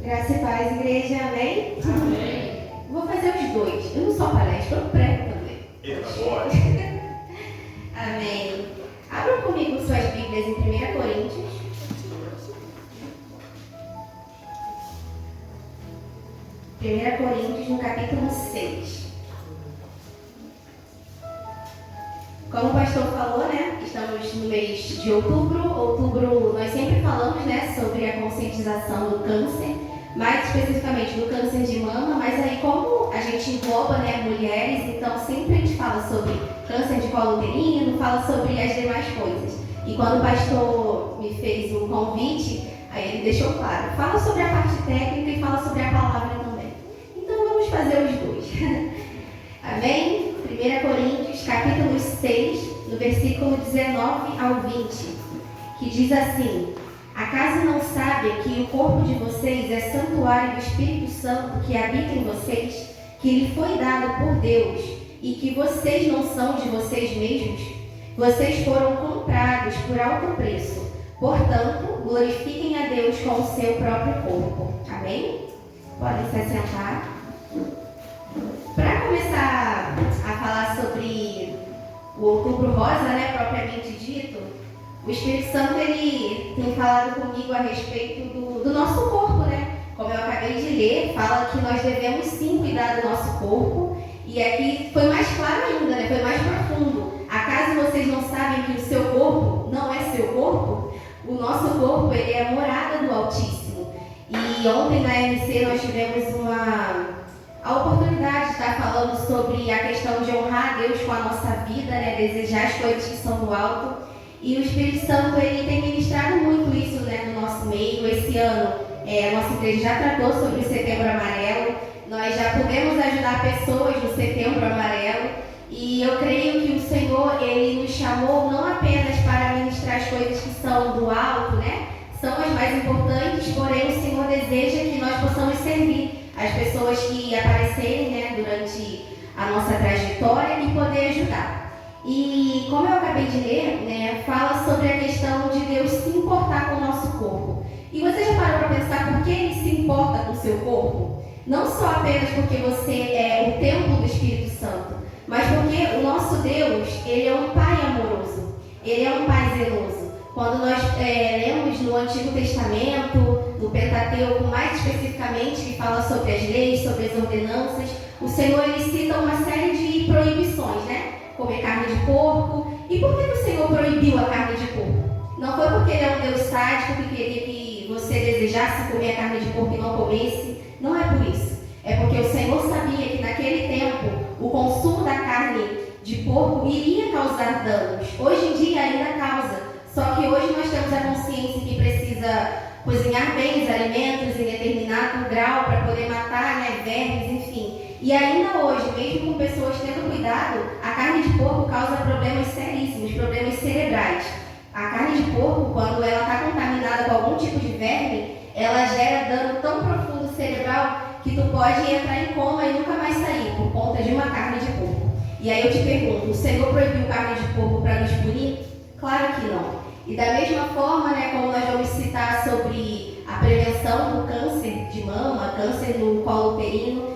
Graça e paz, igreja, amém? Amém. Vou fazer os dois. Eu não sou palestra, eu prego também. Eita, boa. Amém. Abram comigo suas Bíblias em 1 Coríntios. 1 Coríntios, no capítulo 6. Como o pastor falou, né? Estamos no mês de outubro. Outubro, nós sempre falamos, né, sobre a conscientização do câncer, mais especificamente do câncer de mama, mas aí como a gente engloba, né, mulheres, então sempre a gente fala sobre câncer de colo uterino, fala sobre as demais coisas. E quando o pastor me fez o convite, aí ele deixou claro, fala sobre a parte técnica e fala sobre a palavra também. Então vamos fazer os dois. Amém? 1 Coríntios, capítulo 6, no versículo 19 ao 20, que diz assim: acaso não sabem que o corpo de vocês é santuário do Espírito Santo que habita em vocês, que lhe foi dado por Deus, e que vocês não são de vocês mesmos? Vocês foram comprados por alto preço. Portanto, glorifiquem a Deus com o seu próprio corpo. Amém? Podem se assentar. Para começar a falar sobre o Outubro Rosa, né, propriamente dito, o Espírito Santo ele tem falado comigo a respeito do nosso corpo, né? Como eu acabei de ler, fala que nós devemos sim cuidar do nosso corpo. E aqui foi mais claro ainda, né? Foi mais profundo. Acaso vocês não sabem que o seu corpo não é seu corpo? O nosso corpo ele é a morada do Altíssimo. E ontem na MC nós tivemos a oportunidade de estar falando sobre a questão de honrar a Deus com a nossa vida, né? Desejar as coisas que são do alto. E o Espírito Santo ele tem ministrado muito isso, né, no nosso meio. Esse ano a nossa igreja já tratou sobre o Setembro Amarelo. Nós já pudemos ajudar pessoas no Setembro Amarelo. E eu creio que o Senhor ele nos chamou não apenas para ministrar as coisas que são do alto, né? São as mais importantes, porém o Senhor deseja que nós possamos servir as pessoas que aparecerem, né, durante a nossa trajetória e poder ajudar. E como eu acabei de ler, né, fala sobre a questão de Deus se importar com o nosso corpo. E você já parou para pensar por que Ele se importa com o seu corpo? Não só apenas porque você é o templo do Espírito Santo, mas porque o nosso Deus, Ele é um Pai amoroso, Ele é um Pai zeloso. Quando nós lemos no Antigo Testamento, no Pentateuco, mais especificamente, que fala sobre as leis, sobre as ordenanças, o Senhor ele cita uma série de proibições, né? Comer carne de porco. E por que o Senhor proibiu a carne de porco? Não foi porque Ele é um Deus sádico que queria que você desejasse comer a carne de porco e não comesse. Não é por isso. É porque o Senhor sabia que naquele tempo o consumo da carne de porco iria causar danos. Hoje em dia ainda causa. Só que hoje nós temos a consciência que precisa cozinhar bem os alimentos em determinado grau para poder matar, né, vermes, enfim. E ainda hoje, mesmo com pessoas tendo cuidado, a carne de porco causa problemas seríssimos, problemas cerebrais. A carne de porco, quando ela está contaminada com algum tipo de verme, ela gera dano tão profundo cerebral que tu pode entrar em coma e nunca mais sair por conta de uma carne de porco. E aí eu te pergunto, o Senhor proibiu carne de porco para nos punir? Claro que não. E da mesma forma, né, como nós vamos citar sobre a prevenção do câncer de mama, câncer no colo uterino,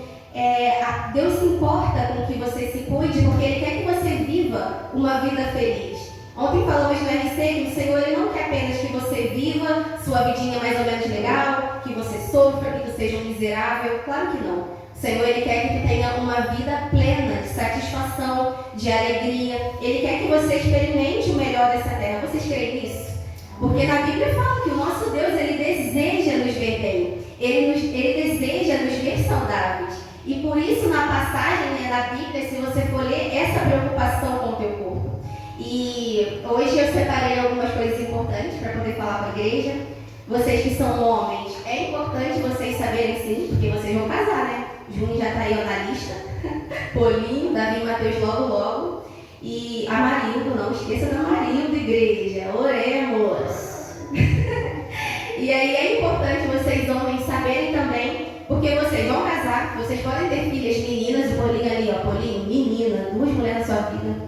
Deus se importa com que você se cuide porque Ele quer que você viva uma vida feliz. Ontem falamos no RC que o Senhor ele não quer apenas que você viva sua vidinha mais ou menos legal, que você sofra, que tu seja um miserável. Claro que não. O Senhor ele quer que tu tenha uma vida plena, de satisfação, de alegria. Ele quer que você experimente o melhor dessa terra. Vocês creem nisso? Porque na Bíblia fala que o nosso Deus ele deseja nos ver bem. Ele deseja nos ver saudáveis. E por isso na passagem, né, da Bíblia, se você for ler, essa preocupação com o teu corpo. E hoje eu separei algumas coisas importantes para poder falar para a igreja. Vocês que são homens, é importante vocês saberem sim, porque vocês vão casar, né? Júnior já está aí na lista. Polinho, Davi e Mateus logo. E Amarildo, não esqueça da Amarildo, igreja. Oremos. E aí é importante vocês homens saberem também, porque vocês vão casar, vocês podem ter filhas meninas, o Polinho ali, ó, Polinho, menina, 2 mulheres na sua vida.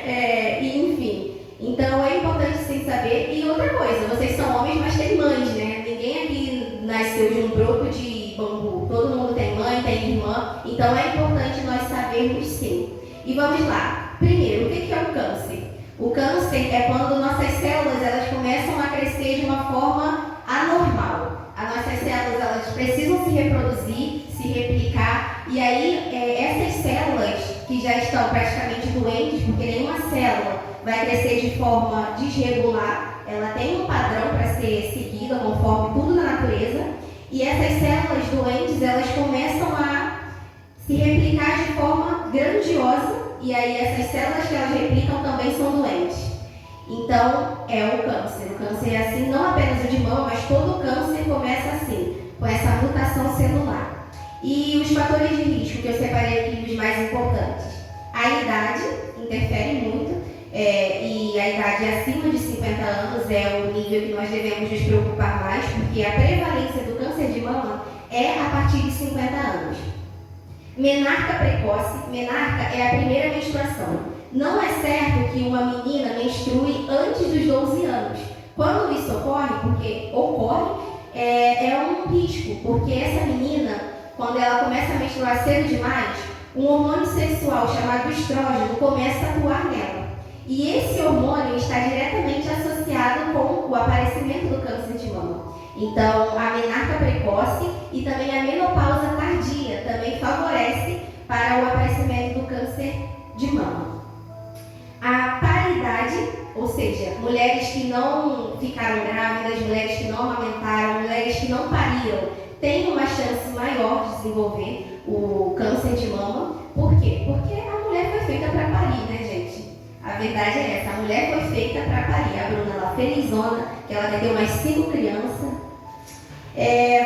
E enfim, então é importante sim saber. E outra coisa, vocês são homens, mas têm mães, né? nasceu de um broto de bambu. Todo mundo tem mãe, tem irmã, então é importante nós sabermos sim. E vamos lá. Primeiro, o que é o câncer? O câncer é quando nossas células elas começam a crescer de uma forma anormal. As nossas células elas precisam se reproduzir, se replicar, e aí essas células que já estão praticamente doentes, porque nenhuma célula vai crescer de forma desregular, ela tem um padrão para ser seguida conforme tudo na natureza, e essas células doentes elas começam a se replicar de forma grandiosa, e aí essas células que elas replicam também são doentes. Então é o câncer. O câncer é assim, não apenas o de mama, mas todo o câncer começa assim, com essa mutação celular. E os fatores de risco que eu separei aqui, os mais importantes. A idade interfere muito, e a idade acima de 50 anos é o nível que nós devemos nos preocupar mais, porque a prevalência do câncer de mama é a partir de 50 anos. Menarca precoce. Menarca é a primeira menstruação. Não é certo que uma menina menstrue antes dos 12 anos. Quando isso ocorre, porque ocorre, é um risco, porque essa menina, quando ela começa a menstruar cedo demais, um hormônio sexual chamado estrógeno começa a atuar nela. E esse hormônio está diretamente associado com o aparecimento do câncer de mama. Então, a menarca precoce e também a menopausa tardia também favorece para o aparecimento do câncer de mama. A paridade, ou seja, mulheres que não ficaram grávidas, mulheres que não amamentaram, mulheres que não pariram, têm uma chance maior de desenvolver o câncer de mama. Por quê? Porque a mulher foi feita para parir, né, gente? A verdade é essa, a mulher foi feita para parir. A Bruna lá felizona, que ela vai ter umas 5 crianças.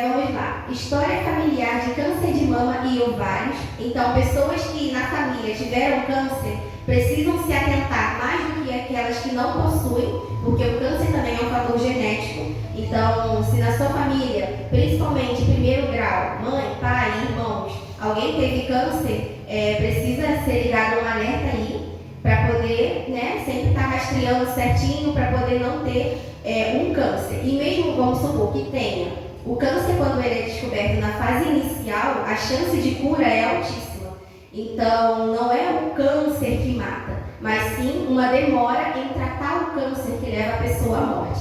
Vamos lá. História familiar de câncer de mama e ovários. Então, pessoas que na família tiveram câncer precisam se atentar mais do que aquelas que não possuem, porque o câncer também é um fator genético. Então, se na sua família, principalmente primeiro grau, mãe, pai, irmãos, alguém teve câncer, precisa ser ligado um alerta aí, para poder, sempre estar rastreando certinho, para poder não ter um câncer. E mesmo, vamos supor que tenha, o câncer, quando ele é descoberto na fase inicial, a chance de cura é altíssima. Então, não é o câncer que mata, mas sim uma demora em tratar o câncer que leva a pessoa à morte.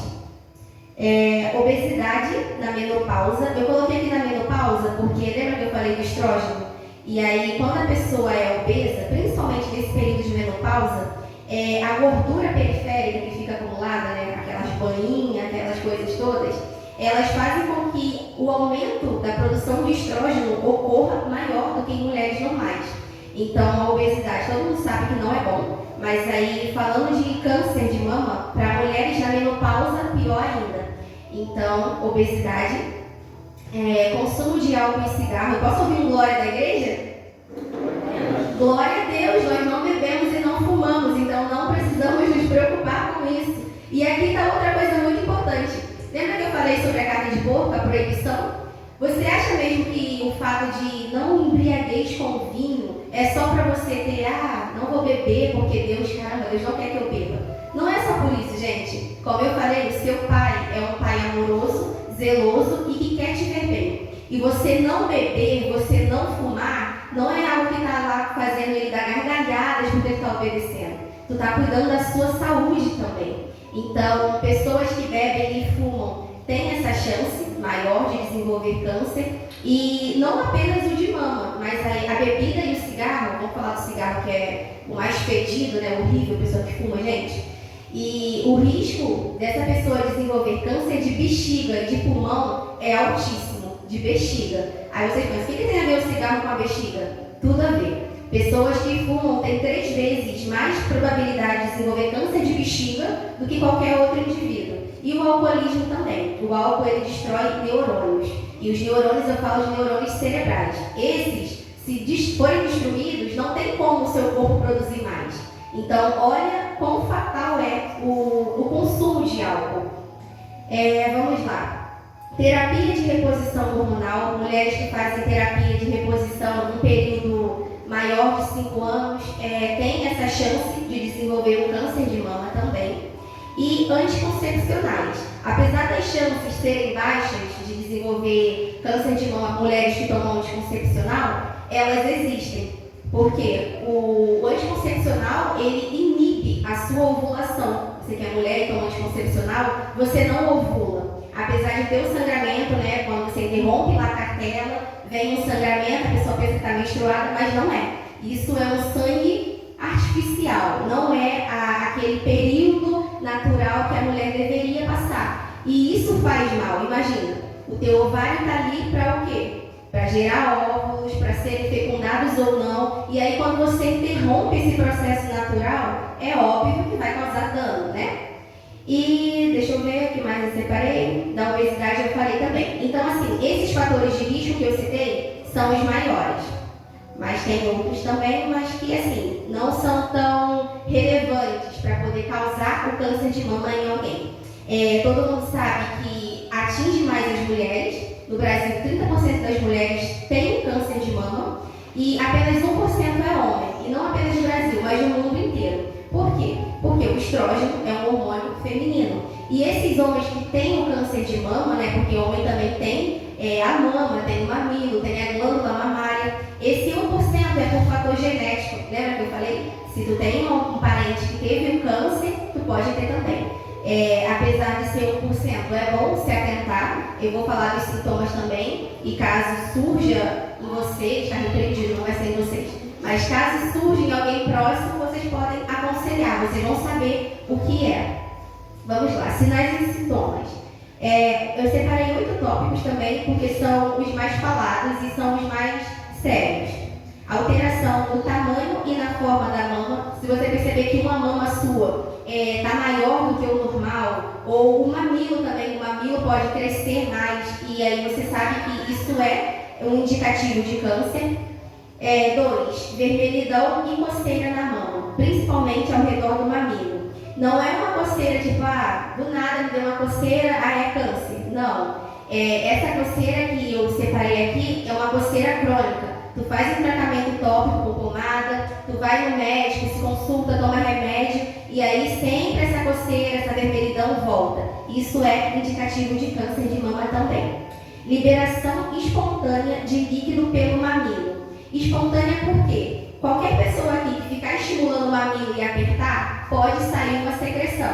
Obesidade na menopausa. Eu coloquei aqui na menopausa porque lembra que eu falei do estrógeno? E aí, quando a pessoa é obesa, principalmente nesse período de menopausa, a gordura periférica que fica acumulada, aquelas bolinhas, aquelas coisas todas, elas fazem com que o aumento da produção de estrógeno ocorra maior do que em mulheres normais. Então, a obesidade, todo mundo sabe que não é bom, mas aí, falando de câncer de mama, para mulheres na menopausa, pior ainda. Então, obesidade, consumo de álcool e cigarro. Eu posso ouvir um glória da igreja? Glória a Deus, nós não bebemos e não fumamos, então não precisamos nos preocupar com isso. E aqui está outra coisa muito importante. Lembra que eu falei sobre a carne de porco, a proibição? Você acha mesmo que o fato de não embriaguez com vinho é só para você ter, não vou beber porque Deus não quer que eu beba? Não é só por isso, gente. Como eu falei, o seu pai é um pai amoroso, zeloso e que quer te ver bem. E você não beber, você não fumar, não é algo que está lá fazendo ele dar gargalhadas porque ele está obedecendo. Tu está cuidando da sua saúde também. Então, pessoas que bebem e fumam têm essa chance maior de desenvolver câncer, e não apenas o de mama, mas a bebida e o cigarro. Vamos falar do cigarro, que é o mais fedido, horrível, pessoa que fuma, gente. E o risco dessa pessoa desenvolver câncer de bexiga e de pulmão é altíssimo, de bexiga. Aí vocês pensam, o que tem a ver o cigarro com a bexiga? Tudo a ver. Pessoas que fumam têm 3 vezes mais probabilidade de desenvolver câncer de bexiga do que qualquer outro indivíduo. E o alcoolismo também. O álcool, ele destrói neurônios. E os neurônios, eu falo de neurônios cerebrais. Esses, se forem destruídos, não tem como o seu corpo produzir mais. Então, olha quão fatal é o consumo de álcool. Vamos lá. Terapia de reposição hormonal. Mulheres que fazem terapia de reposição num período maior de 5 anos têm essa chance de desenvolver um câncer de mama também. E anticoncepcionais. Apesar da as chances serem baixas de desenvolver câncer de mama mulheres que tomam anticoncepcional, elas existem. Porque o anticoncepcional, ele inibe a sua ovulação. Você que é mulher e toma anticoncepcional, você não ovula. Apesar de ter o sangramento, né, quando você interrompe lá a cartela, vem um sangramento, a pessoa pensa que está menstruada, mas não é. Isso é um sangue artificial, não é aquele período natural que a mulher deveria passar. E isso faz mal, imagina. O teu ovário está ali para o quê? Para gerar óvulos, para serem fecundados ou não. E aí quando você interrompe esse processo natural, é óbvio que vai causar dano, né? E deixa eu ver o que mais eu separei. Da obesidade eu falei também. Então assim, esses fatores de risco que eu citei são os maiores. Mas tem outros também, mas que assim, não são tão relevantes para poder causar o câncer de mama em alguém. Todo mundo sabe que atinge mais as mulheres. No Brasil, 30% das mulheres têm câncer de mama e apenas 1% é homem. E não apenas no Brasil, mas no mundo inteiro. Por quê? Porque o estrógeno é um hormônio feminino. E esses homens que têm o câncer de mama, né, porque homem também tem a mama, tem o mamilo, tem a glândula mamária. Esse 1% é por fator genético. Lembra que eu falei? Se tu tem um parente que teve um câncer, tu pode ter também. Apesar de ser 1%, é bom se atentar. Eu vou falar dos sintomas também. E caso surja em vocês, está repreendido, não vai ser em vocês. Mas caso surja em alguém próximo, vocês podem aconselhar. Vocês vão saber o que é. Vamos lá, sinais e sintomas. Eu separei 8 tópicos também, porque são os mais falados e são os mais sérios. Alteração no tamanho e na forma da mama. Se você perceber que uma mama sua está maior do que o normal, ou o mamilo também, o mamilo pode crescer mais, e aí você sabe que isso é um indicativo de câncer. 2. Vermelhidão e coceira na mama, principalmente ao redor do mamilo. Não é uma coceira tipo, do nada me deu uma coceira, é câncer. Não. Essa coceira que eu separei aqui é uma coceira crônica. Tu faz um tratamento tópico com pomada, tu vai no médico, se consulta, toma remédio, e aí sempre essa coceira, essa vermelhidão volta. Isso é indicativo de câncer de mama também. Liberação espontânea de líquido pelo mamilo. Espontânea por quê? Qualquer pessoa aqui que ficar estimulando o mamilo e apertar, pode sair uma secreção.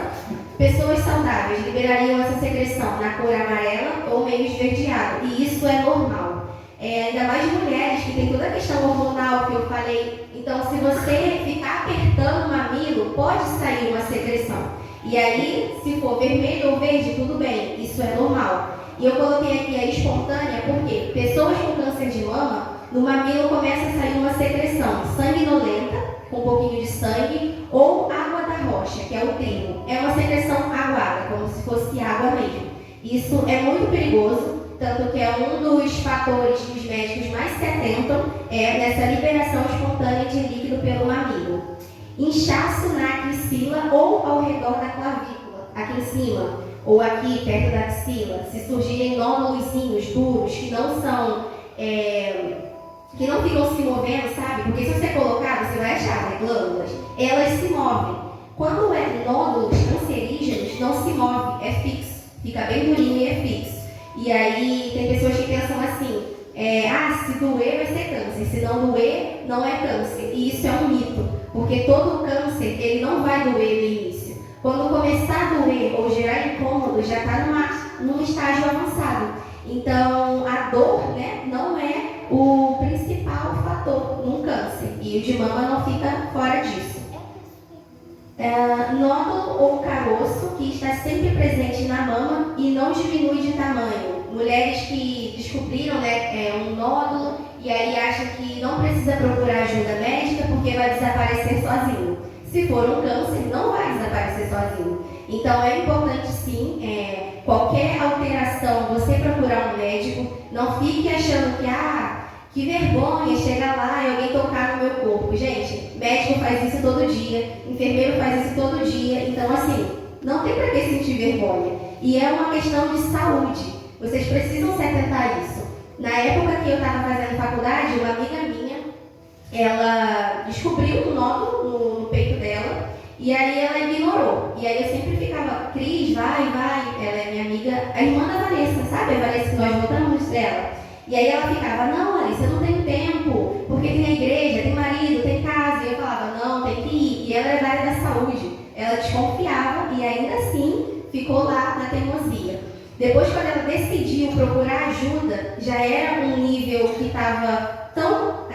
Pessoas saudáveis liberariam essa secreção na cor amarela ou meio esverdeado, e isso é normal. Ainda mais mulheres que tem toda a questão hormonal que eu falei. Então, se você ficar apertando o mamilo, pode sair uma secreção. E aí, se for vermelho ou verde, tudo bem, isso é normal. E eu coloquei aqui a espontânea porque pessoas com câncer de mama, no mamilo começa a sair uma secreção sanguinolenta, com um pouquinho de sangue, ou água da rocha, que é o termo. É uma secreção aguada, como se fosse água mesmo. Isso é muito perigoso, tanto que é um dos fatores que os médicos mais se atentam nessa liberação espontânea de líquido pelo mamilo. Inchaço na axila ou ao redor da clavícula, aqui em cima, ou aqui perto da axila, se surgirem nódulozinhos duros que não são, que não ficam se movendo, sabe? Porque se você colocar, você vai achar, né, glândulas, elas se movem. Quando é nódulos cancerígenos, não se move, é fixo, fica bem durinho e é fixo. E aí tem pessoas que pensam assim, se doer vai ser câncer, se não doer, não é câncer. E isso é um mito, porque todo câncer, ele não vai doer no início. Quando começar a doer ou gerar incômodo, já está num estágio avançado. Então, a dor, né, não é o principal fator num câncer. E o de mama não fica fora disso. Nódulo ou caroço que está sempre presente na mama e não diminui de tamanho. Mulheres que descobriram, né, um nódulo e aí acham que não precisa procurar ajuda médica porque vai desaparecer sozinho. Se for um câncer, não vai desaparecer sozinho. Então é importante sim, qualquer alteração, você procurar um médico. Não fique achando que vergonha chegar lá e alguém tocar no meu corpo. Gente, médico faz isso todo dia, enfermeiro faz isso todo dia. Então assim, não tem para que sentir vergonha. E é uma questão de saúde. Vocês precisam se atentar a isso. Na época que eu estava fazendo faculdade, uma amiga minha, ela descobriu um nódulo no peito dela e aí ela ignorou. E aí eu sempre ficava, Cris, vai, ela é minha amiga, amiga, a irmã da Vanessa, sabe? A Vanessa que nós votamos dela. E aí ela ficava, não, Alice, eu não tenho tempo, porque tem a igreja, tem marido, tem casa. E eu falava, não, tem que ir. E ela era da área da saúde. Ela desconfiava e ainda assim ficou lá na teimosia. Depois, quando ela decidiu procurar ajuda, já era um nível que estava tão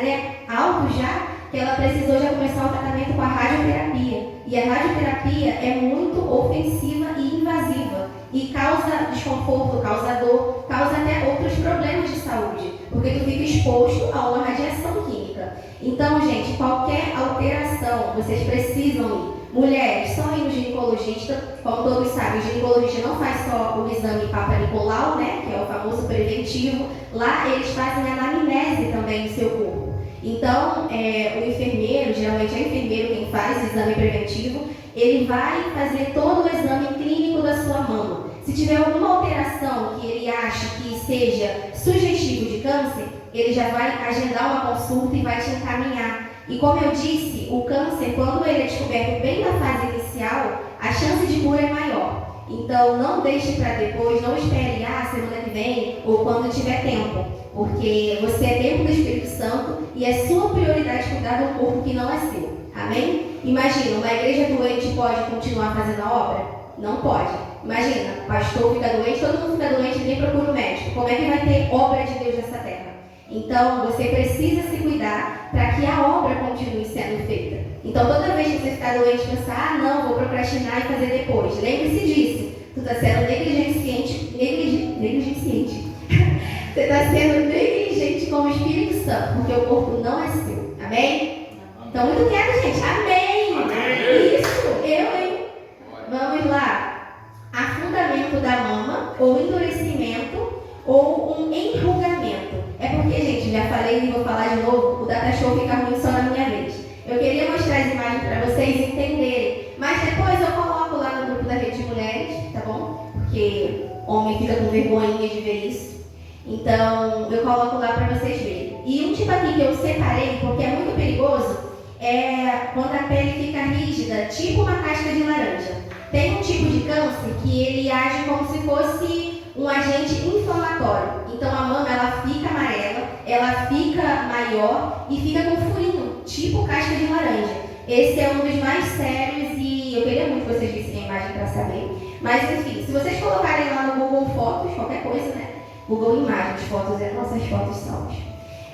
alto já, que ela precisou já começar o tratamento com a radioterapia. E a radioterapia é muito ofensiva e invasiva. E causa desconforto, causa dor, causa até outros problemas de saúde. Porque tu fica exposto a uma radiação química. Então, gente, qualquer alteração, vocês precisam ir. Mulheres, só ir no ginecologista. Como todos sabem, o ginecologista não faz só o exame Papa Nicolau, né? Que é o famoso preventivo. Lá eles fazem a anamnese também do seu corpo. Então, o enfermeiro, geralmente é o enfermeiro quem faz o exame preventivo, ele vai fazer todo o exame clínico da sua mama. Se tiver alguma alteração que ele acha que seja sugestivo de câncer, ele já vai agendar uma consulta e vai te encaminhar. E como eu disse, o câncer, quando ele é descoberto bem na fase inicial, a chance de cura é maior. Então, não deixe para depois, não espere semana que vem ou quando tiver tempo. Porque você é templo do Espírito Santo e é sua prioridade cuidar do corpo que não é seu. Amém? Imagina, uma igreja doente pode continuar fazendo a obra? Não pode. Imagina, o pastor fica doente, todo mundo fica doente, ninguém procura um médico. Como é que vai ter obra de Deus nessa terra? Então, você precisa se cuidar para que a obra continue sendo feita. Então, toda vez que você ficar doente, pensar, não, vou procrastinar e fazer depois. Lembre-se disso. Tu está sendo negligenciante. Você está sendo negligente com o Espírito Santo, porque o corpo não é seu. Amém? Então, muito quieto, gente. Amém! Amém. Isso, hein? Vamos lá. Afundamento da mama, ou endurecimento, ou um enrugamento. É porque, gente, já falei e vou falar de novo, o data show fica ruim só na minha vez. Eu queria mostrar as imagens para vocês entenderem, mas depois eu coloco lá no grupo da Rede de Mulheres, tá bom? Porque homem fica com vergonha de ver isso. Então, eu coloco lá para vocês verem. E um tipo aqui que eu separei, porque é muito perigoso, é quando a pele fica rígida, tipo uma casca de laranja. Tem um tipo de câncer que ele age como se fosse um agente inflamatório. Então, a mama, ela fica amarela, ela fica maior e fica com furinho, tipo casca de laranja. Esse é um dos mais sérios e eu queria muito que vocês vissem a imagem para saber. Mas, enfim, se vocês colocarem lá no Google Fotos, qualquer coisa, né? Google Imagens, fotos é nossas fotos salvas.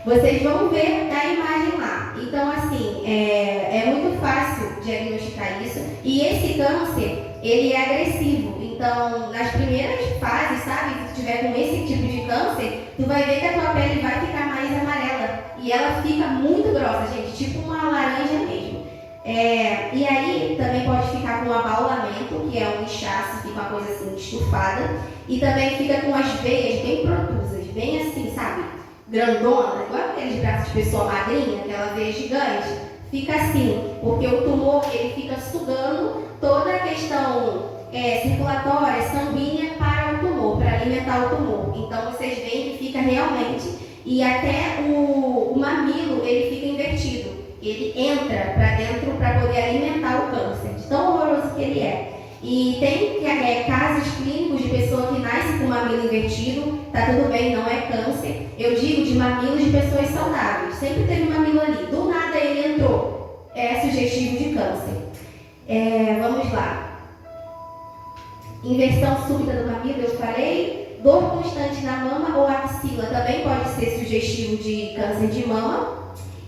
Vocês vão ver a imagem lá. Então, assim, é muito fácil diagnosticar isso. E esse câncer, ele é agressivo. Então, nas primeiras fases, sabe? Se tu tiver com esse tipo de câncer, tu vai ver que a tua pele vai ficar mais amarela. E ela fica muito grossa, gente, tipo uma laranja mesmo. E aí, também pode ficar com um abaulamento, que é um inchaço, fica uma coisa assim, estufada. E também fica com as veias bem protusas, bem assim, sabe? Grandona, igual aqueles braços de pessoa magrinha, aquela veia gigante. Fica assim, porque o tumor, ele fica sugando toda a questão circulatória, sanguínea para o tumor, para alimentar o tumor. Então, vocês veem que fica realmente, e até o mamilo, ele fica invertido. Ele entra para dentro para poder alimentar o câncer, de tão horroroso que ele é. E tem casos clínicos de pessoa que nasce com mamilo invertido, tá tudo bem, não é câncer. Eu digo de mamilos de pessoas saudáveis, sempre teve mamilo ali, do nada ele entrou, é sugestivo de câncer. Vamos lá. Inversão súbita do mamilo, eu falei. Dor constante na mama ou axila também pode ser sugestivo de câncer de mama.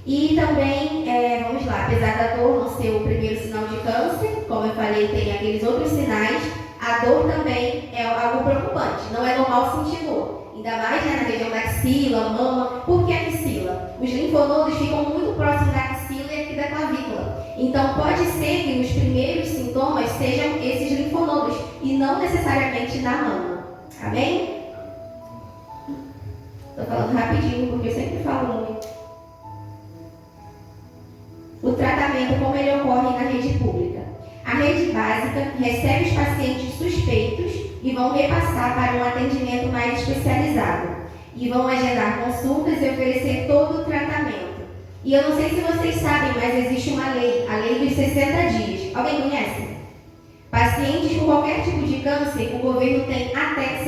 E também, vamos lá, apesar da dor não ser o primeiro sinal de câncer, como eu falei, tem aqueles outros sinais, a dor também é algo preocupante. Não é normal sentir dor, ainda mais na região da axila, mama. Por que axila? Os linfonodos ficam muito próximos da axila e aqui da clavícula. Então pode ser que os primeiros sintomas sejam esses linfonodos e não necessariamente na mama. Amém? Estou falando rapidinho porque eu sempre falo muito. O tratamento, como ele ocorre na rede pública. A rede básica recebe os pacientes suspeitos e vão repassar para um atendimento mais especializado. E vão agendar consultas e oferecer todo o tratamento. E eu não sei se vocês sabem, mas existe uma lei, a lei dos 60 dias. Alguém conhece? Pacientes com qualquer tipo de câncer, o governo tem até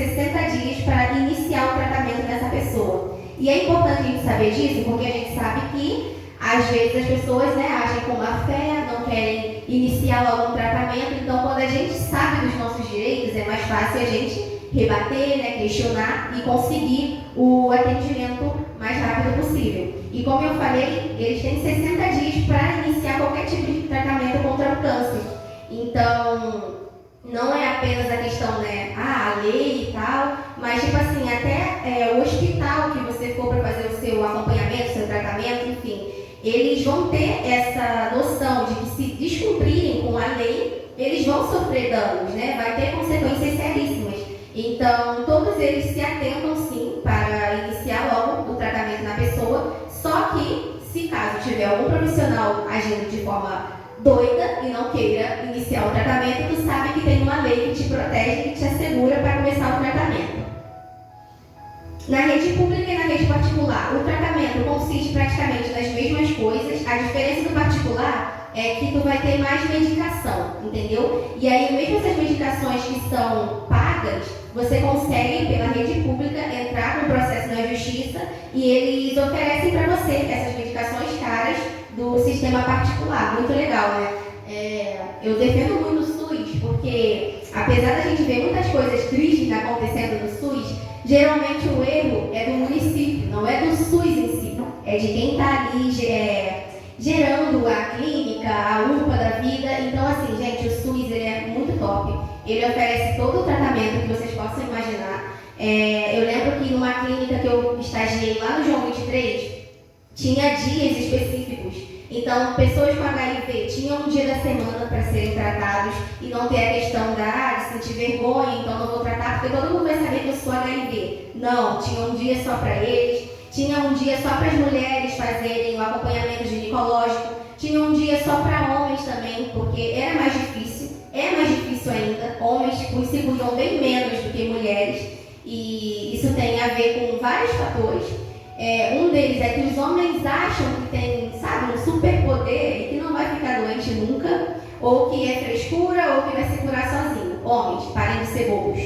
E é importante a gente saber disso, porque a gente sabe que às vezes as pessoas, né, agem com má fé, não querem iniciar logo um tratamento. Então, quando a gente sabe dos nossos direitos, é mais fácil a gente rebater, né, questionar e conseguir o atendimento mais rápido possível. E como eu falei, eles têm 60 dias para iniciar qualquer tipo de tratamento contra o câncer. Então, não é apenas a questão, né, a lei e tal, mas tipo assim, até o hospital que você for para fazer o seu acompanhamento, o seu tratamento, enfim, eles vão ter essa noção de que se descumprirem com a lei, eles vão sofrer danos, né? Vai ter consequências seríssimas. Então, todos eles se atentam sim para iniciar logo o tratamento na pessoa, só que, se caso tiver algum profissional agindo de forma doida e não queira iniciar o tratamento, tu sabe que tem uma lei que te protege, que te assegura para começar o tratamento. Na rede pública e na rede particular, o tratamento consiste praticamente nas mesmas coisas. A diferença do particular é que tu vai ter mais medicação, entendeu? E aí, mesmo essas medicações que são pagas, você consegue, pela rede pública, entrar no processo na justiça e eles oferecem para você essas medicações caras do sistema particular. Muito legal, né? Eu defendo muito o SUS, porque apesar da gente ver muitas coisas tristes acontecendo no SUS, geralmente o erro é do município, não é do SUS em si, é de quem está ali gerando a clínica, a UPA da vida. Então, assim, gente, o SUS ele é muito top, ele oferece todo o tratamento que vocês possam imaginar. Eu lembro que numa clínica que eu estagiei lá no João 23, tinha dias específicos. Então, pessoas com HIV tinham um dia da semana para serem tratados e não ter a questão de sentir vergonha, então não vou tratar porque todo mundo vai saber que eu sou HIV. Não, tinha um dia só para eles, tinha um dia só para as mulheres fazerem o acompanhamento ginecológico, tinha um dia só para homens também, porque era mais difícil, é mais difícil ainda. Homens se cuidam bem menos do que mulheres e isso tem a ver com vários fatores. Um deles é que os homens acham que tem, sabe, um superpoder e que não vai ficar doente nunca, ou que é frescura, ou que vai se curar sozinho. Homens, parem de ser bobos.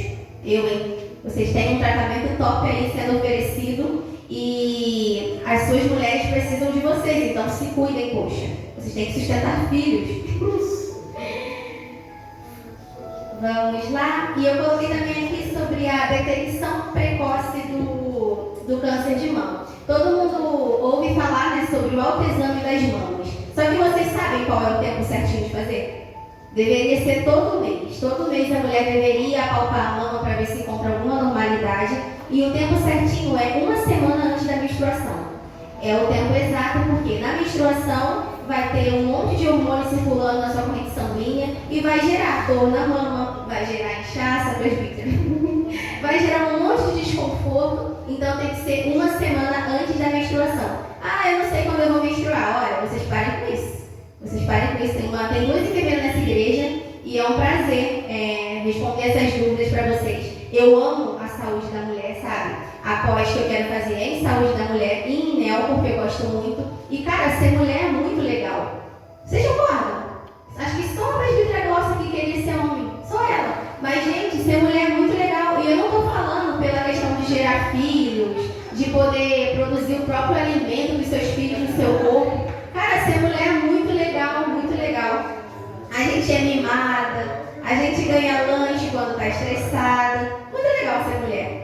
Vocês têm um tratamento top aí sendo oferecido e as suas mulheres precisam de vocês, então se cuidem, poxa. Vocês têm que sustentar filhos. Vamos lá. E eu coloquei também aqui sobre a detecção precoce do câncer de mama. Todo mundo ouve falar, né, sobre o autoexame das mamas. Só que vocês sabem qual é o tempo certinho de fazer? Deveria ser todo mês. Todo mês a mulher deveria apalpar a mama para ver se encontra alguma normalidade. E o tempo certinho é 1 semana antes da menstruação. É o tempo exato porque na menstruação vai ter um monte de hormônios circulando na sua corrente sanguínea e vai gerar dor na mama, vai gerar inchaço, presbítero, vai gerar um monte de desconforto. Então tem que ser 1 semana antes da menstruação. Eu não sei quando eu vou menstruar. Olha, vocês parem com isso. Vocês parem com isso. Tem 2 enfermeiras nessa igreja e é um prazer responder essas dúvidas para vocês. Eu amo a saúde da mulher, sabe? A pós que eu quero fazer é em saúde da mulher e em NEL, porque eu gosto muito. E, cara, ser mulher é muito legal. Vocês concordam? Acho que só a presbítera gosta que queria ser homem. Só ela. Mas, gente, ser mulher é muito legal. E eu não estou falando pela questão de gerar filhos, de poder produzir o próprio alimento dos seus filhos no seu corpo. Cara, ser mulher é muito legal, muito legal. A gente é mimada, a gente ganha lanche quando está estressada. Muito legal ser mulher.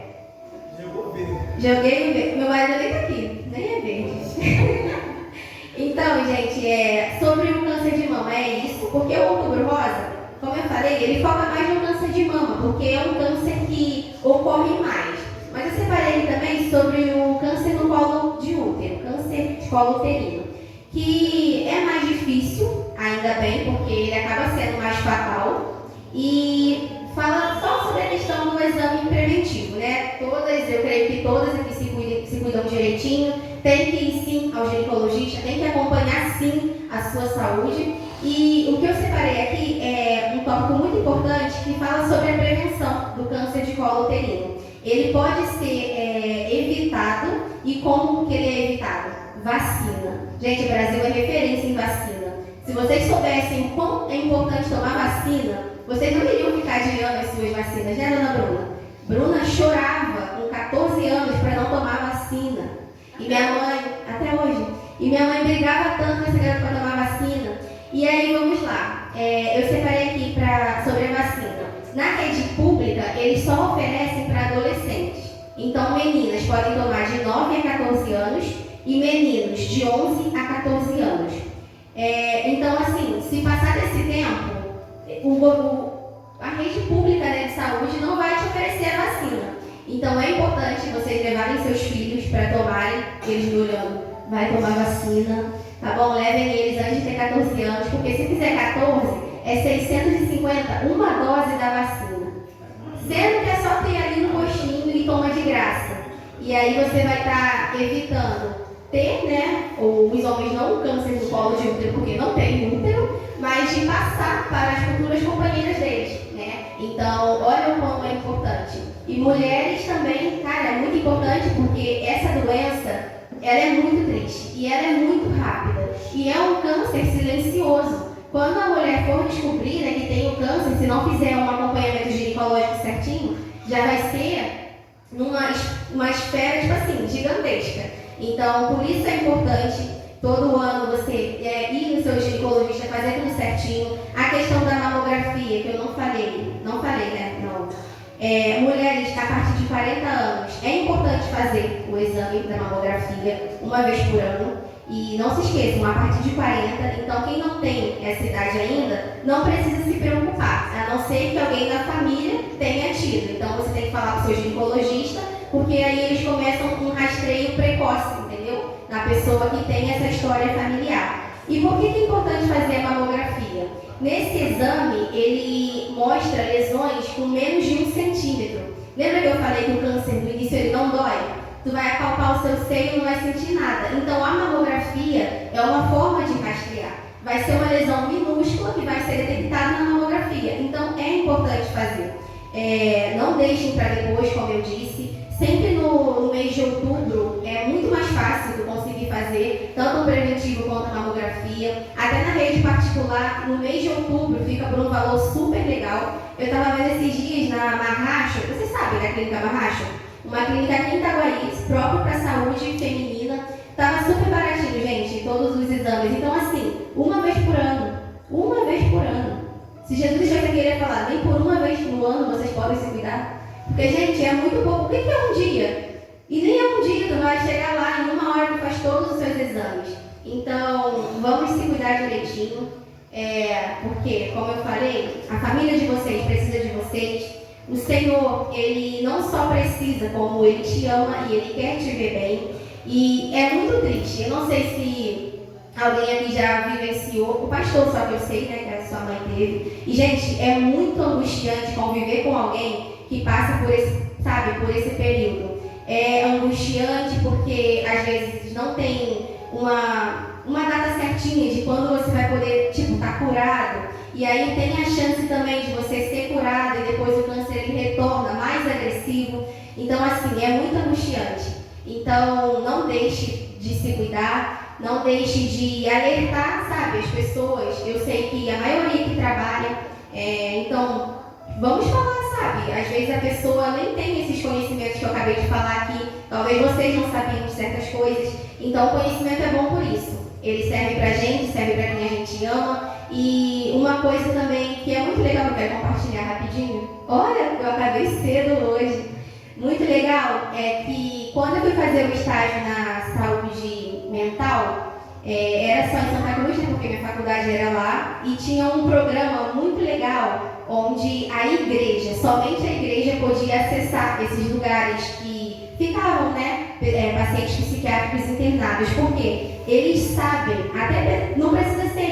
Joguei verde. Meu marido nem tá aqui, nem é verde. Então, gente, sobre o câncer de mama, é isso, porque o Outubro Rosa, como eu falei, ele foca mais no câncer de mama, porque é um câncer que ocorre mais. Mas eu separei também sobre o câncer no colo de útero, câncer de colo uterino, que é mais difícil, ainda bem, porque ele acaba sendo mais fatal. E fala só sobre a questão do exame preventivo, né? Eu creio que todas aqui se cuidam direitinho, tem que ir sim ao ginecologista, tem que acompanhar sim a sua saúde. E o que eu separei aqui é um tópico muito importante que fala sobre a prevenção do câncer de colo uterino. Ele pode ser evitado, e como que ele é evitado? Vacina. Gente, o Brasil é referência em vacina. Se vocês soubessem o quão é importante tomar vacina, vocês não iriam ficar adiando as suas vacinas, né, dona Bruna? Bruna chorava com 14 anos para não tomar vacina. minha mãe brigava tanto com essa garota para tomar vacina. E aí, vamos lá. Eu separei aqui sobre a vacina. Na rede pública, eles só oferecem para adolescentes. Então, meninas podem tomar de 9 a 14 anos e meninos de 11 a 14 anos. Então, assim, se passar desse tempo, a rede pública, né, de saúde não vai te oferecer a vacina. Então, é importante vocês levarem seus filhos para tomarem, eles me olhando, vai tomar vacina, tá bom? Levem eles antes de ter 14 anos, porque se fizer 14, é 650, uma dose da vacina. Sendo que é só ter ali no postinho e toma de graça. E aí você vai estar evitando ter, né, os homens não o câncer do colo de útero, porque não tem útero, mas de passar para as futuras companheiras deles, né? Então, olha o quão é importante. E mulheres também, cara, é muito importante porque essa doença, ela é muito triste e ela é muito rápida. E é um câncer silencioso. Quando a mulher for descobrir, né, que tem o câncer, se não fizer um acompanhamento ginecológico certinho, já vai ser uma esfera, tipo assim, gigantesca. Então, por isso é importante todo ano você ir no seu ginecologista, fazer tudo certinho. A questão da mamografia, que eu não falei, né? Não. Mulheres a partir de 40 anos, é importante fazer o exame da mamografia uma vez por ano. E não se esqueçam, a partir de 40, então quem não tem essa idade ainda, não precisa se preocupar, a não ser que alguém da família tenha tido. Então você tem que falar com o seu ginecologista, porque aí eles começam com um rastreio precoce, entendeu? Na pessoa que tem essa história familiar. E por que é importante fazer a mamografia? Nesse exame, ele mostra lesões com menos de 1 centímetro. Lembra que eu falei que o câncer no início ele não dói? Tu vai apalpar o seu seio e não vai sentir nada. Então a mamografia é uma forma de rastrear. Vai ser uma lesão minúscula que vai ser detectada na mamografia. Então é importante fazer. Não deixem para depois, como eu disse. Sempre no mês de outubro é muito mais fácil de conseguir fazer, tanto o preventivo quanto a mamografia. Até na rede particular, no mês de outubro fica por um valor super legal. Eu estava vendo esses dias na Marracho, vocês sabem da clínica Marracho? Uma clínica aqui em Itaguaí, própria para a saúde feminina. Estava super baratinho, gente, todos os exames. Então, assim, uma vez por ano. Uma vez por ano. Se Jesus estivesse querer falar, nem por uma vez no ano vocês podem se cuidar. Porque, gente, é muito pouco. O que é um dia? E nem é um dia, tu vai chegar lá em uma hora tu faz todos os seus exames. Então, vamos se cuidar direitinho. Porque, como eu falei, a família de vocês precisa de vocês. O Senhor, Ele não só precisa, como Ele te ama e Ele quer te ver bem. E é muito triste. Eu não sei se alguém aqui já vivenciou, o pastor só que eu sei, né, que a sua mãe teve. E, gente, é muito angustiante conviver com alguém que passa por esse período. É angustiante porque, às vezes, não tem uma data certinha de quando você vai poder, estar curado. E aí tem a chance também de você ser curado e depois o câncer ele retorna mais agressivo. Então, assim, é muito angustiante. Então, não deixe de se cuidar, não deixe de alertar, as pessoas. Eu sei que a maioria que trabalha, então, vamos falar, Às vezes a pessoa nem tem esses conhecimentos que eu acabei de falar aqui. Talvez vocês não sabiam de certas coisas. Então, o conhecimento é bom por isso. Ele serve pra gente, serve pra quem a gente ama. E uma coisa também que é muito legal, que eu quero compartilhar rapidinho. Olha, eu acabei cedo hoje. Muito legal é que quando eu fui fazer o estágio na saúde mental, era só em Santa Cruz, porque minha faculdade era lá, e tinha um programa muito legal onde a igreja, somente a igreja podia acessar esses lugares que ficavam, pacientes psiquiátricos internados, porque eles sabem, até não precisa ser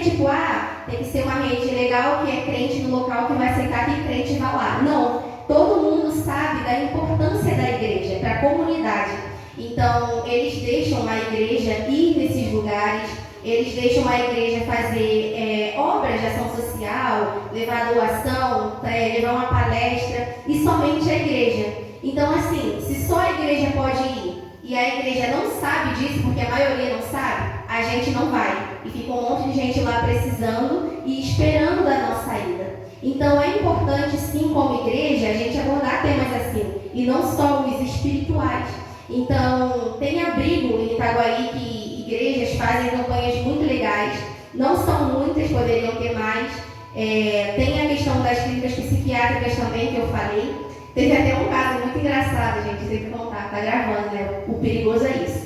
tem que ser uma rede legal que é crente no local que vai aceitar que crente vá lá. Não, todo mundo sabe da importância da igreja para a comunidade. Então, eles deixam a igreja ir nesses lugares, eles deixam a igreja fazer obras de ação social, levar doação, levar uma palestra, e somente a igreja. Então, assim, se só a igreja pode ir e a igreja não sabe disso, porque a maioria não sabe, a gente não vai. E fica um monte de gente lá precisando e esperando da nossa ida. Então, é importante, sim, como igreja, a gente abordar temas assim, e não só os espirituais. Então, tem abrigo em Itaguaí que igrejas fazem campanhas muito legais, não são muitas, poderiam ter mais. Tem a questão das clínicas psiquiátricas também, que eu falei. Teve até um caso muito engraçado, gente, tem que contar, tá gravando, né? O perigoso é isso.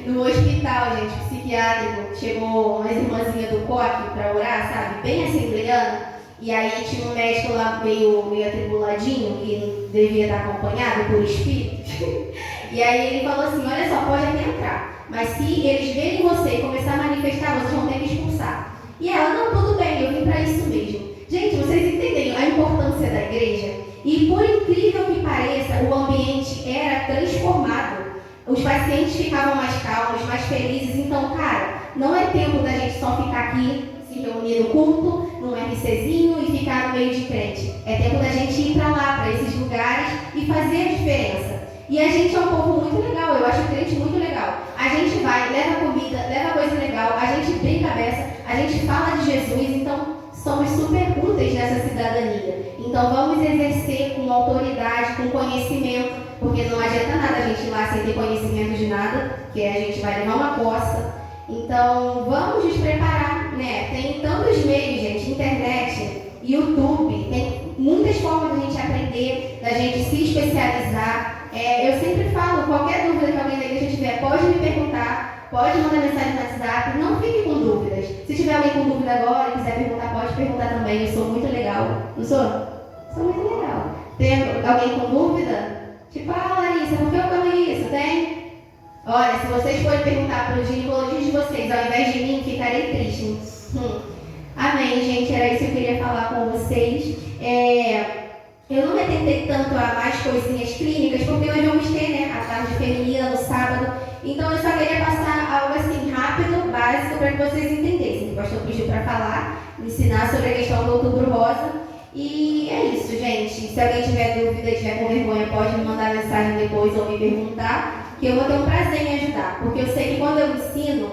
No hospital, gente, psiquiátrico, chegou umas irmãzinhas do coque para orar, sabe? Bem assembleana. E aí tinha um médico lá meio atribuladinho, que devia estar acompanhado por espíritos. E aí ele falou assim, olha só, pode até entrar, mas se eles verem você e começar a manifestar, vocês vão ter que expulsar. E ela, não, tudo bem, eu vim para isso mesmo. Gente, vocês entenderam a importância da igreja? E por incrível que pareça, o ambiente era transformado. Os pacientes ficavam mais calmos, mais felizes. Então, cara, não é tempo da gente só ficar aqui, se reunir no culto, num RCzinho e ficar no meio de crente. É tempo da gente ir para lá, para esses lugares e fazer a diferença. E a gente é um povo muito legal, eu acho o crente muito legal. A gente vai, leva comida, leva coisa legal, a gente brinca a beça, a gente fala de Jesus, então somos super úteis nessa cidadania. Então vamos exercer com autoridade, com conhecimento, porque não adianta nada a gente ir lá sem ter conhecimento de nada, que a gente vai levar uma coça. Então vamos nos preparar, né? Tem tantos meios, gente, internet, YouTube, tem muitas formas de a gente aprender, da gente se especializar. Eu sempre falo, qualquer dúvida que alguém da igreja tiver, pode me perguntar, pode mandar mensagem no WhatsApp, não fique com dúvidas. Se tiver alguém com dúvida agora e quiser perguntar, pode perguntar também, eu sou muito legal. Não sou? Sou muito legal. Tem alguém com dúvida? Tipo, Larissa, por que eu como isso? Tem? Olha, se vocês forem perguntar para o ginecologista de vocês, ao invés de mim, ficarei triste. Amém, gente, era isso que eu queria falar com vocês. Eu não me atentei tanto a mais coisinhas clínicas, porque hoje vamos ter, né, a tarde feminina no sábado. Então eu só queria passar algo assim rápido, básico, para que vocês entendessem. O pastor pediu para falar, ensinar sobre a questão do Outubro Rosa. E é isso, gente. Se alguém tiver dúvida, tiver com vergonha, pode me mandar mensagem depois ou me perguntar, que eu vou ter um prazer em ajudar. Porque eu sei que quando eu ensino,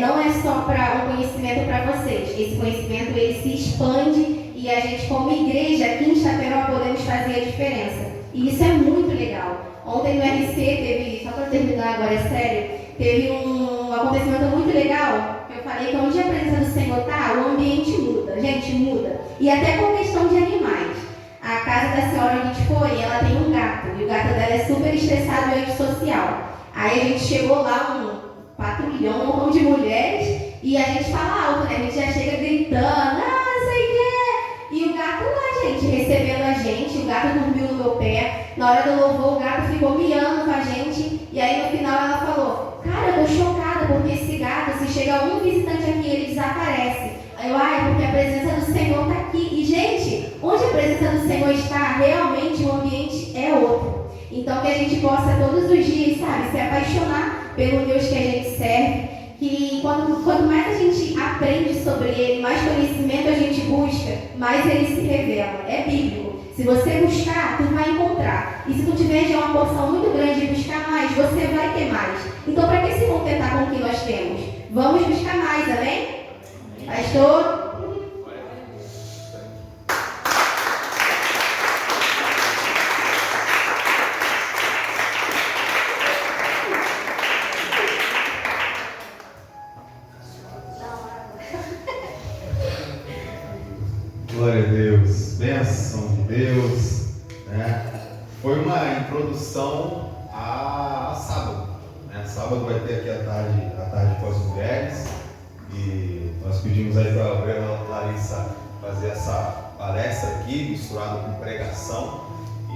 não é só para um conhecimento para vocês. Esse conhecimento ele se expande. E a gente, como igreja, aqui em Chapecó, podemos fazer a diferença. E isso é muito legal. Ontem no RC teve, só para terminar agora, é sério, teve um acontecimento muito legal. Eu falei que onde a presença do Senhor está, o ambiente muda. Gente, muda. E até com questão de animais. A casa da senhora onde a gente foi, ela tem um gato. E o gato dela é super estressado e antissocial. Aí a gente chegou lá, um patrulhão, um montão de mulheres, e a gente fala alto, né? A gente já chega gritando, e o gato lá, gente, recebendo a gente, o gato dormiu no meu pé. Na hora do louvor, o gato ficou miando com a gente. E aí, no final, ela falou, cara, eu tô chocada, porque esse gato, se chega um visitante aqui, ele desaparece. Aí eu, porque a presença do Senhor tá aqui. E, gente, onde a presença do Senhor está, realmente o ambiente é outro. Então, que a gente possa, todos os dias, sabe, se apaixonar pelo Deus que a gente serve. Que quanto mais a gente aprende sobre ele, mais conhecimento a gente busca, mais ele se revela. É bíblico. Se você buscar, tu vai encontrar. E se tu tiver já uma porção muito grande de buscar mais, você vai ter mais. Então, para que se contentar com o que nós temos? Vamos buscar mais, amém? Pastor? Glória a Deus, bênção de Deus, né? Foi uma introdução a sábado, né? Sábado vai ter aqui a tarde com as mulheres, e nós pedimos aí para a Larissa fazer essa palestra aqui, misturada com pregação,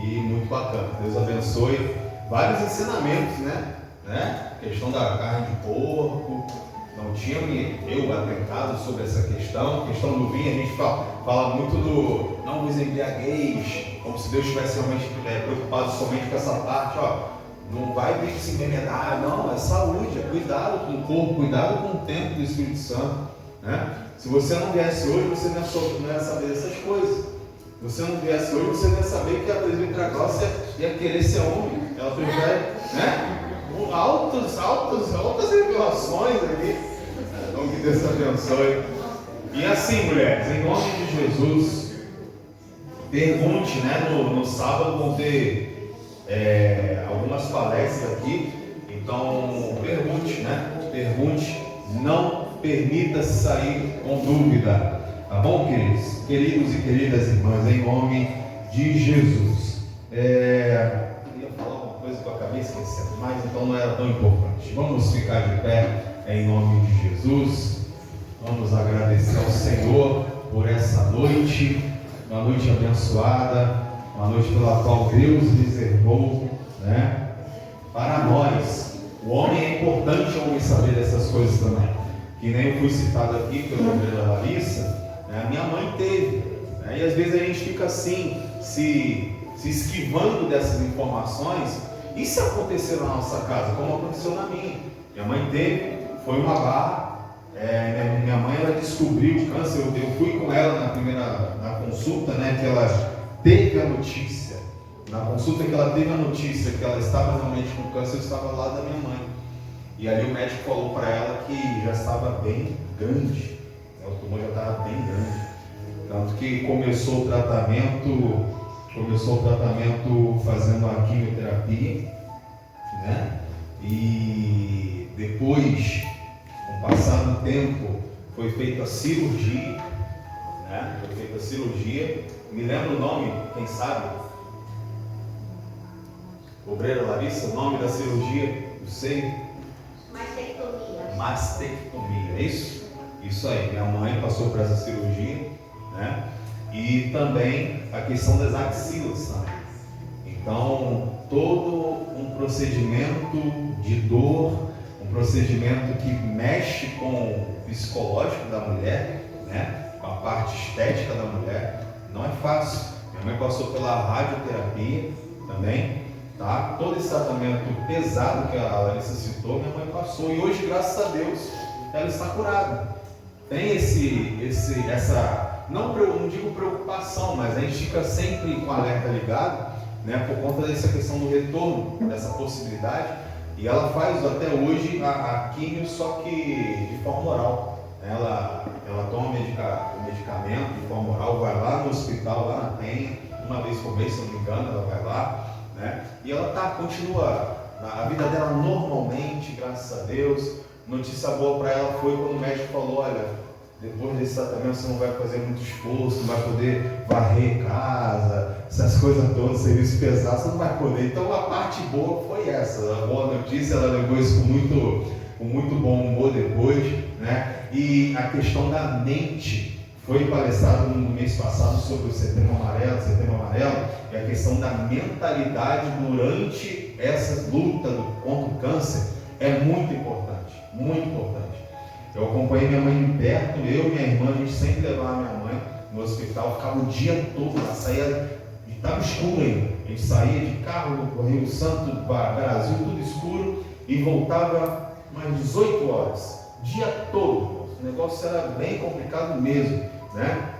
e muito bacana. Deus abençoe. Vários ensinamentos, né? Questão da carne de porco. Não tinha eu atentado sobre essa questão do vinho. A gente fala muito do não vos embriagueis, como se Deus estivesse realmente preocupado somente com essa parte, não vai se envenenar, não, é saúde, é cuidado com o corpo, cuidado com o tempo do Espírito Santo, né? Se você não viesse hoje, você não ia saber dessas coisas. Se você não viesse hoje, você não ia saber que a presbítera Glaucia ia querer ser homem. Ela prefere, né? Altas revelações aqui. Então que Deus abençoe. E assim, mulheres, em nome de Jesus, pergunte, né? No sábado vão ter algumas palestras aqui. Então, pergunte, né? Pergunte, não permita sair com dúvida. Tá bom, queridos? Queridos e queridas irmãs, em nome de Jesus. Eu ia falar uma coisa que eu acabei esquecendo, mas então não era tão importante. Vamos ficar de pé em nome de Jesus. Vamos agradecer ao Senhor por essa noite, uma noite abençoada, uma noite pela qual Deus reservou, né, para nós. O homem é importante, o homem saber dessas coisas também. Que nem eu fui citado aqui pela obreira Larissa, né, a minha mãe teve, né, e às vezes a gente fica assim, se esquivando dessas informações. E se acontecer na nossa casa, como aconteceu na minha? Minha mãe teve, foi uma barra. Minha mãe, ela descobriu o câncer. Eu fui com ela na consulta, né, que ela teve a notícia. Na consulta que ela teve a notícia que ela estava realmente com câncer, eu estava lá da minha mãe. E ali o médico falou para ela que já estava bem grande, né, o tumor já estava bem grande. Tanto que começou o tratamento fazendo a quimioterapia, né? E depois, com o passar do tempo, foi feita a cirurgia, né? Me lembra o nome, quem sabe? Obreira Larissa, o nome da cirurgia, eu sei. Mastectomia, é isso? Isso aí, minha mãe passou por essa cirurgia, né? E também a questão das axilas também. Então, todo um procedimento de dor, um procedimento que mexe com o psicológico da mulher, né? Com a parte estética da mulher, não é fácil. Minha mãe passou pela radioterapia também, tá? Todo esse tratamento pesado que a Larissa citou, minha mãe passou, e hoje, graças a Deus, ela está curada. Tem essa, não digo preocupação, mas a gente fica sempre com o alerta ligado, né, por conta dessa questão do retorno, dessa possibilidade. E ela faz até hoje a químio, só que de forma oral. Ela toma o medicamento de forma oral, vai lá no hospital, lá na Penha, uma vez por mês, se não me engano, ela vai lá, né? E ela continua a vida dela normalmente, graças a Deus. Notícia boa para ela foi quando o médico falou: olha, depois desse tratamento você não vai fazer muito esforço, não vai poder varrer casa, essas coisas todas, serviço pesado, você não vai poder. Então a parte boa foi essa, a boa notícia, ela levou isso com muito bom humor depois, né? E a questão da mente foi palestrado no mês passado sobre o Setembro Amarelo, e a questão da mentalidade durante essa luta contra o câncer é muito importante, muito importante. Eu acompanhei minha mãe de perto, eu e minha irmã, a gente sempre levava minha mãe no hospital, ficava o dia todo lá, saía, estava escuro ainda, a gente saía de carro no Rio Santo, Brasil, tudo escuro, e voltava mais 18 horas, dia todo. O negócio era bem complicado mesmo, né?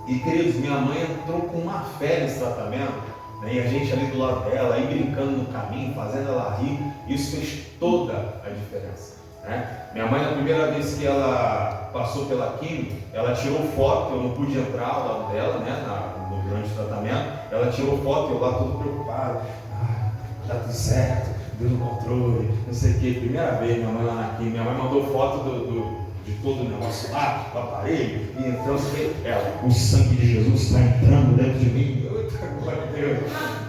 E, queridos, minha mãe entrou com uma fé nesse tratamento, né? E a gente ali do lado dela, aí brincando no caminho, fazendo ela rir, isso fez toda a diferença, né? Minha mãe, na primeira vez que ela passou pela quimio, ela tirou foto, eu não pude entrar ao lado dela, né, durante o tratamento. Ela tirou foto, eu lá todo preocupado, tá tudo certo, deu no controle, não sei o que. Primeira vez minha mãe lá na quimio, minha mãe mandou foto de todo o negócio lá, do aparelho, e entrou, o sangue de Jesus está entrando dentro de mim, glória a Deus,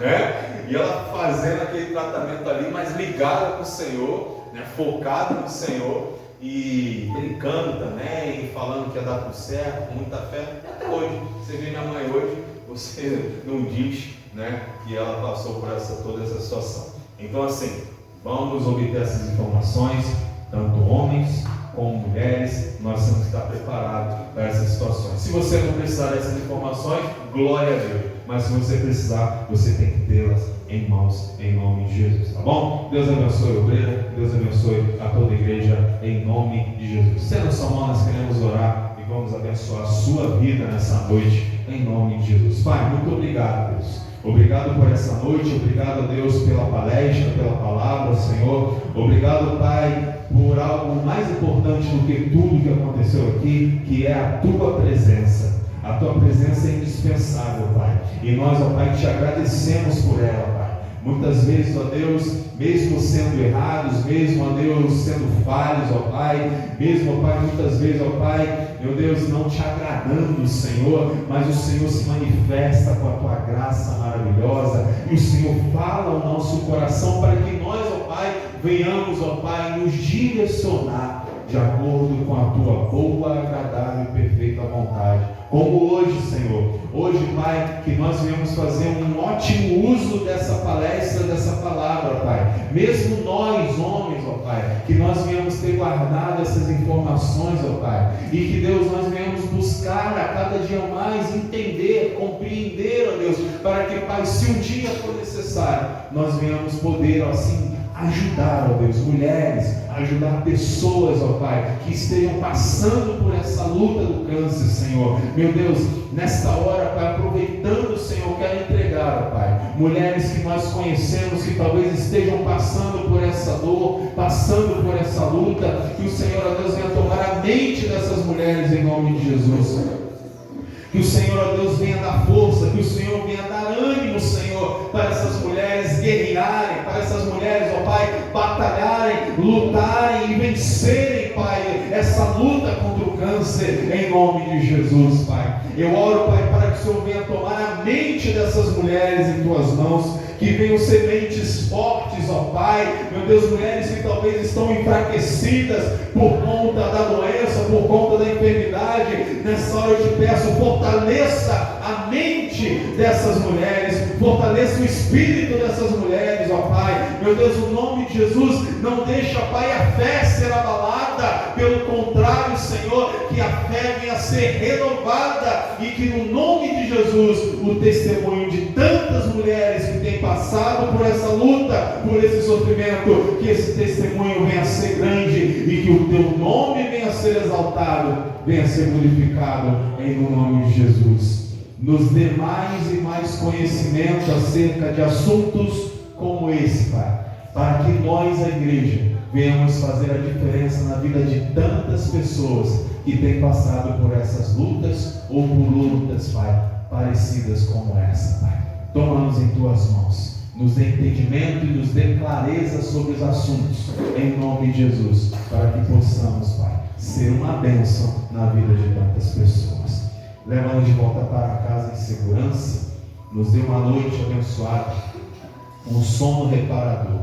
né? E ela fazendo aquele tratamento ali, mas ligada com o Senhor, né, focada no Senhor, e brincando também, falando que ia dar tudo certo, com muita fé. E até hoje, você vê minha mãe hoje, você não diz, né, que ela passou por toda essa situação. Então, assim, vamos obter essas informações, tanto homens como mulheres, nós temos que estar preparados para essas situações. Se você não precisar dessas informações, glória a Deus. Mas se você precisar, você tem que tê-las em mãos, em nome de Jesus, tá bom? Deus abençoe a obreira, Deus abençoe a toda a igreja, em nome de Jesus. Sendo sua mão, nós queremos orar e vamos abençoar a sua vida nessa noite, em nome de Jesus. Pai, muito obrigado, Deus. Obrigado por essa noite, obrigado a Deus pela palestra, pela palavra, Senhor. Obrigado, Pai, por algo mais importante do que tudo que aconteceu aqui, que é a Tua presença. A Tua presença é indispensável, Pai. E nós, ó Pai, te agradecemos por ela, Pai. Muitas muitas vezes, ó Deus, mesmo sendo errados, mesmo, ó Deus, sendo falhos, ó Pai, mesmo, ó Pai, muitas vezes, ó Pai, meu Deus, não te agradando, Senhor, mas o Senhor se manifesta com a tua graça maravilhosa, e o Senhor fala ao nosso coração para que nós, ó Pai, venhamos, ó Pai, nos direcionar de acordo com a tua boa, agradável e perfeita vontade. Como hoje, Senhor, hoje, Pai, que nós venhamos fazer um ótimo uso dessa palestra, dessa palavra, Pai. Mesmo nós, homens, ó Pai, que nós venhamos ter guardado essas informações, ó Pai, e que, Deus, nós venhamos buscar a cada dia mais entender, compreender, ó Deus, para que, Pai, se um dia for necessário, nós venhamos poder, assim, ajudar, ó Deus, mulheres, ajudar pessoas, ó Pai, que estejam passando por essa luta do câncer, Senhor. Meu Deus, nesta hora, Pai, aproveitando, Senhor, quero entregar, ó Pai, mulheres que nós conhecemos, que talvez estejam passando por essa dor, passando por essa luta, que o Senhor, ó Deus, venha tomar a mente dessas mulheres em nome de Jesus. Que o Senhor, ó Deus, venha dar força, que o Senhor venha dar ânimo, Senhor, para essas mulheres guerrearem, para essas mulheres, ó Pai, batalharem, lutarem e vencerem, Pai, essa luta contra o câncer, em nome de Jesus, Pai. Eu oro, Pai, para que o Senhor venha tomar a mente dessas mulheres em Tuas mãos, que venham sementes fortes, ó Pai, meu Deus, mulheres que talvez estão enfraquecidas por conta da doença, por conta da enfermidade. Nessa hora eu te peço, fortaleça a mente dessas mulheres, fortaleça o espírito dessas mulheres, ó Pai, meu Deus, no nome de Jesus, não deixa, Pai, a fé ser abalada, pelo contrário, Senhor, que a fé venha a ser renovada e que no nome de Jesus, o testemunho de tantas mulheres que têm passado por essa luta, por esse sofrimento, que esse testemunho venha a ser grande e que o Teu nome venha a ser exaltado, venha a ser glorificado em nome de Jesus. Nos dê mais e mais conhecimento acerca de assuntos como esse, Pai, para que nós, a igreja, venhamos fazer a diferença na vida de tantas pessoas que têm passado por essas lutas ou por lutas, Pai, parecidas como essa, Pai. Toma-nos em Tuas mãos, nos dê entendimento e nos dê clareza sobre os assuntos, em nome de Jesus, para que possamos, Pai, ser uma bênção na vida de tantas pessoas. Leva-nos de volta para casa em segurança, nos dê uma noite abençoada, um sono reparador.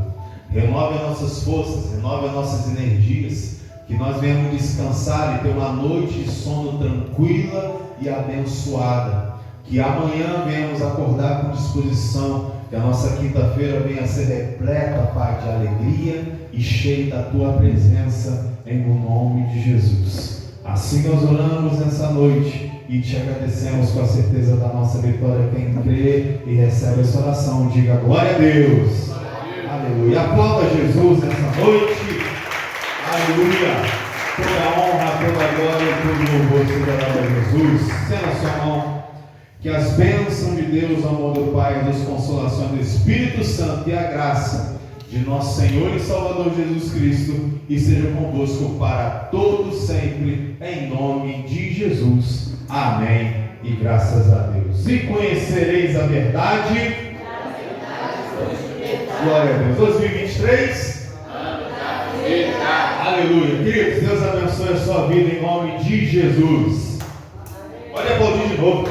Renove as nossas forças, renove as nossas energias, que nós venhamos descansar e ter uma noite de sono tranquila e abençoada. Que amanhã venhamos acordar com disposição, que a nossa quinta-feira venha a ser repleta, Pai, de alegria e cheia da Tua presença, em nome de Jesus. Assim nós oramos nessa noite e te agradecemos com a certeza da nossa vitória. Quem crê e recebe essa oração, diga glória a Deus. Aleluia. Aplauda Jesus nessa noite. Aleluia. Toda a honra, toda a glória e todo o louvor seja dado a Jesus. Estenda a sua mão. Que as bênçãos de Deus, o amor do Pai, a consolação do Espírito Santo e a graça de nosso Senhor e Salvador Jesus Cristo estejam convosco para todos sempre, em nome de Jesus. Amém. E graças a Deus. E conhecereis a verdade. Glória a Deus. 2023. Aleluia. Queridos, Deus abençoe a sua vida em nome de Jesus. Pode aplaudir de novo.